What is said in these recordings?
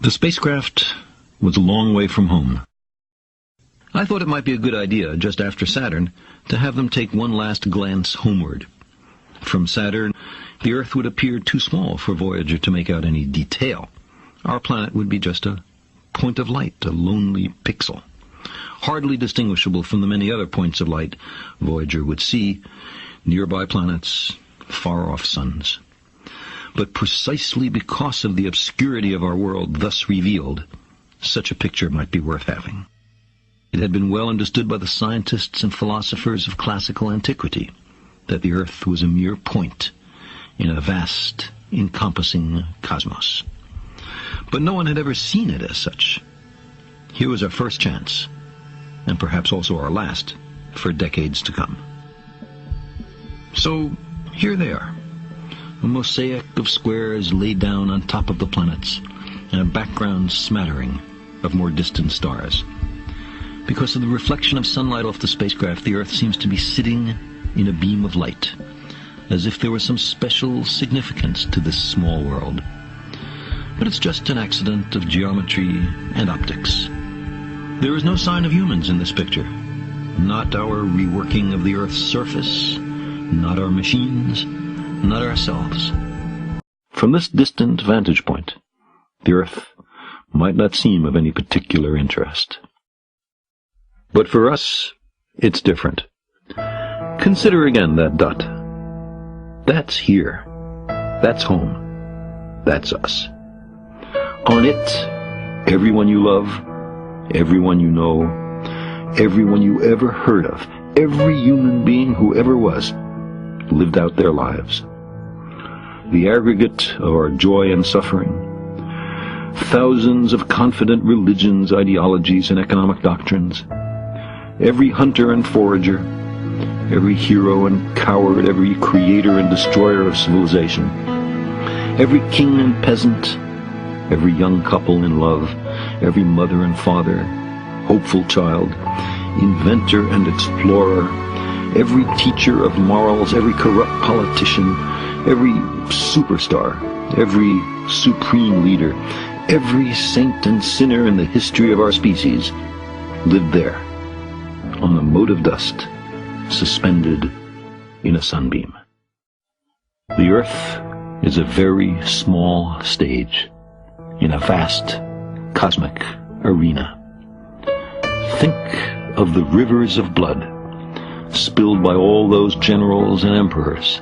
The spacecraft was a long way from home. I thought it might be a good idea, just after Saturn, to have them take one last glance homeward. From Saturn, the Earth would appear too small for Voyager to make out any detail. Our planet would be just a point of light, a lonely pixel, hardly distinguishable from the many other points of light Voyager would see, nearby planets, far-off suns. But precisely because of the obscurity of our world thus revealed, such a picture might be worth having. It had been well understood by the scientists and philosophers of classical antiquity that the Earth was a mere point in a vast, encompassing cosmos. But no one had ever seen it as such. Here was our first chance, and perhaps also our last, for decades to come. So, here they are, a mosaic of squares laid down on top of the planets, and a background smattering of more distant stars. Because of the reflection of sunlight off the spacecraft, the Earth seems to be sitting in a beam of light, as if there was some special significance to this small world. But it's just an accident of geometry and optics. There is no sign of humans in this picture. Not our reworking of the Earth's surface, not our machines, not ourselves. From this distant vantage point, the Earth might not seem of any particular interest. But for us, it's different. Consider again that dot. That's here. That's home. That's us. On it, everyone you love, everyone you know, everyone you ever heard of, every human being who ever was, lived out their lives. The aggregate of our joy and suffering, thousands of confident religions, ideologies, and economic doctrines, every hunter and forager, every hero and coward, every creator and destroyer of civilization, every king and peasant, every young couple in love, every mother and father, hopeful child, inventor and explorer, every teacher of morals, every corrupt politician, every superstar, every supreme leader, every saint and sinner in the history of our species lived there, on a mote of dust, suspended in a sunbeam. The Earth is a very small stage in a vast cosmic arena. Think of the rivers of blood spilled by all those generals and emperors,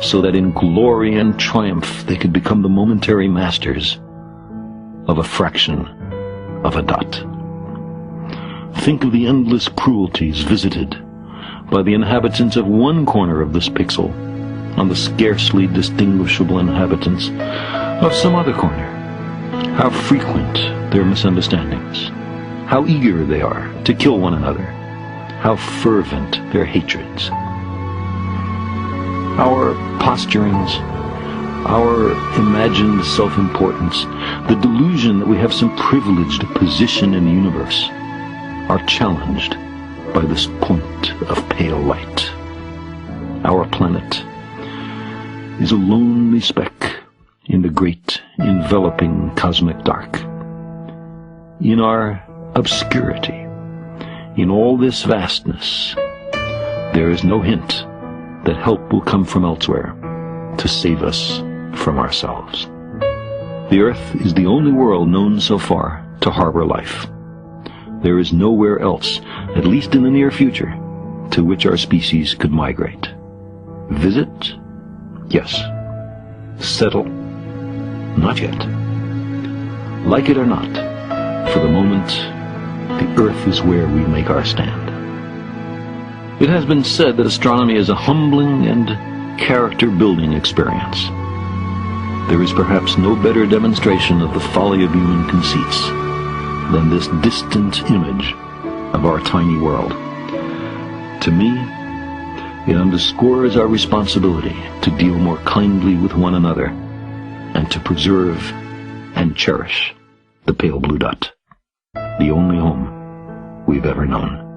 so that in glory and triumph they could become the momentary masters of a fraction of a dot. Think of the endless cruelties visited by the inhabitants of one corner of this pixel on the scarcely distinguishable inhabitants of some other corner. How frequent their misunderstandings, how eager they are to kill one another, how fervent their hatreds. Our posturings, our imagined self-importance, the delusion that we have some privileged position in the universe, are challenged by this point of pale light. Our planet is a lonely speck in the great enveloping cosmic dark. In our obscurity, in all this vastness, there is no hint that help will come from elsewhere to save us from ourselves. The Earth is the only world known so far to harbor life. There is nowhere else, at least in the near future, to which our species could migrate. Visit? Yes. Settle? Not yet. Like it or not, for the moment, the Earth is where we make our stand. It has been said that astronomy is a humbling and character-building experience. There is perhaps no better demonstration of the folly of human conceits than this distant image of our tiny world. To me, it underscores our responsibility to deal more kindly with one another and to preserve and cherish the pale blue dot, the only home we've ever known.